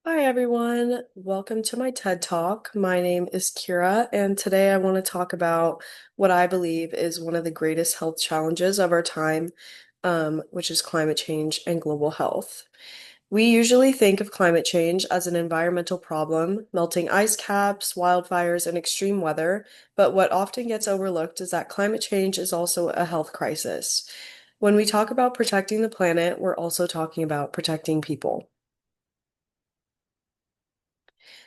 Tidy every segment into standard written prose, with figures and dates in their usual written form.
Hi, everyone. Welcome to my TED Talk. My name is Kira, and today I want to talk about what I believe is one of the greatest health challenges of our time, which is climate change and global health. We usually think of climate change as an environmental problem, melting ice caps, wildfires, and extreme weather, but what often gets overlooked is that climate change is also a health crisis. When we talk about protecting the planet, we're also talking about protecting people.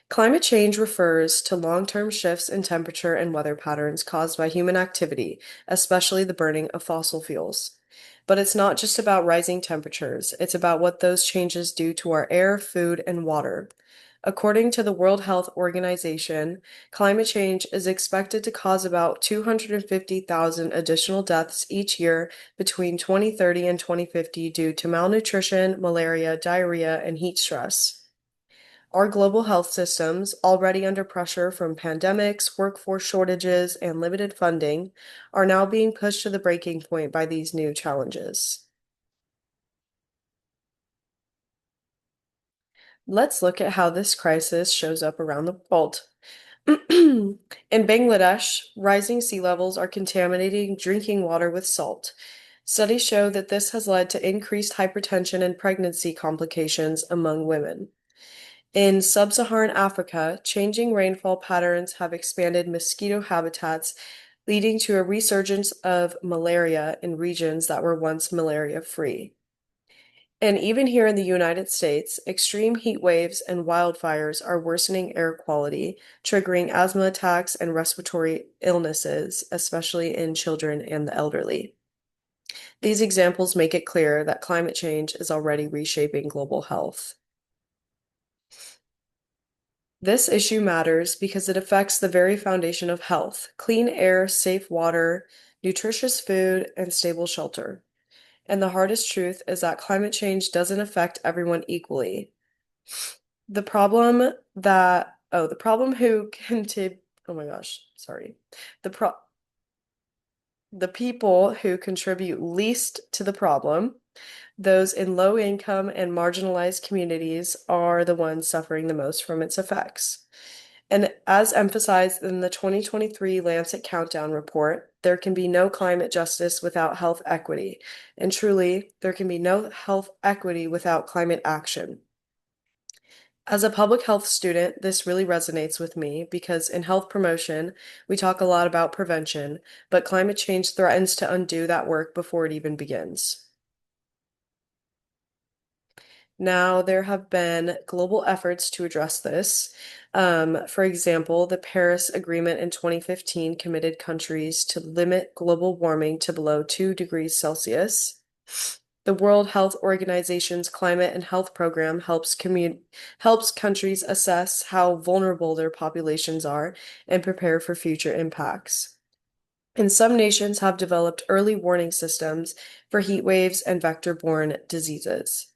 Climate change refers to long-term shifts in temperature and weather patterns caused by human activity, especially the burning of fossil fuels. But it's not just about rising temperatures, it's about what those changes do to our air, food, and water. According to the World Health Organization, climate change is expected to cause about 250,000 additional deaths each year between 2030 and 2050 due to malnutrition, malaria, diarrhea, and heat stress. Our global health systems, already under pressure from pandemics, workforce shortages, and limited funding, are now being pushed to the breaking point by these new challenges. Let's look at how this crisis shows up around the world. In Bangladesh, rising sea levels are contaminating drinking water with salt. Studies show that this has led to increased hypertension and pregnancy complications among women. In sub-Saharan Africa, changing rainfall patterns have expanded mosquito habitats, leading to a resurgence of malaria in regions that were once malaria-free. And even here in the United States, extreme heat waves and wildfires are worsening air quality, triggering asthma attacks and respiratory illnesses, especially in children and the elderly. These examples make it clear that climate change is already reshaping global health. This issue matters because it affects the very foundation of health: clean air, safe water, nutritious food, and stable shelter. And the hardest truth is that climate change doesn't affect everyone equally. The problem the problem who oh my gosh, sorry. The pro the people who contribute least to the problem, those in low income and marginalized communities, are the ones suffering the most from its effects. And as emphasized in the 2023 Lancet Countdown report, there can be no climate justice without health equity. And truly, there can be no health equity without climate action. As a public health student, this really resonates with me because in health promotion, we talk a lot about prevention, but climate change threatens to undo that work before it even begins. Now, there have been global efforts to address this. For example, the Paris Agreement in 2015 committed countries to limit global warming to below 2 degrees Celsius. The World Health Organization's Climate and Health Program helps countries assess how vulnerable their populations are and prepare for future impacts. And some nations have developed early warning systems for heat waves and vector-borne diseases.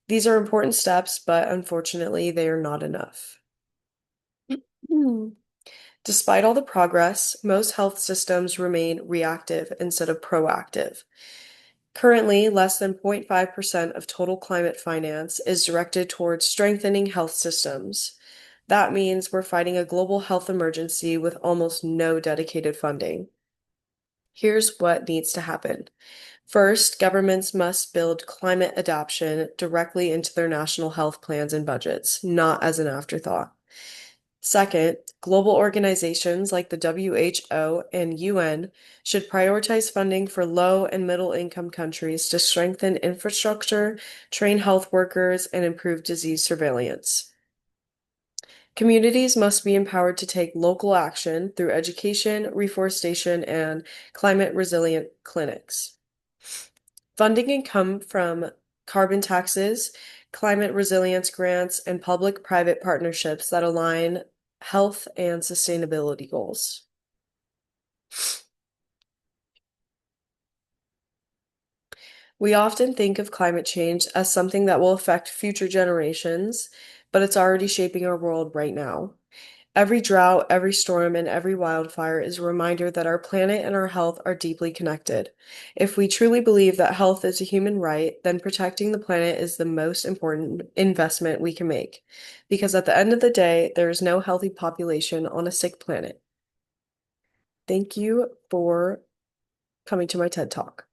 These are important steps, but unfortunately, they are not enough. Hmm. Despite all the progress, most health systems remain reactive instead of proactive. Currently, less than 0.5% of total climate finance is directed towards strengthening health systems. That means we're fighting a global health emergency with almost no dedicated funding. Here's what needs to happen. First, governments must build climate adaptation directly into their national health plans and budgets, not as an afterthought. Second, global organizations like the WHO and UN should prioritize funding for low and middle income countries to strengthen infrastructure, train health workers, and improve disease surveillance. Communities must be empowered to take local action through education, reforestation, and climate resilient clinics. Funding can come from carbon taxes, climate resilience grants, and public-private partnerships that align health and sustainability goals. We often think of climate change as something that will affect future generations, but it's already shaping our world right now. Every drought, every storm, and every wildfire is a reminder that our planet and our health are deeply connected. If we truly believe that health is a human right, then protecting the planet is the most important investment we can make. Because at the end of the day, there is no healthy population on a sick planet. Thank you for coming to my TED Talk.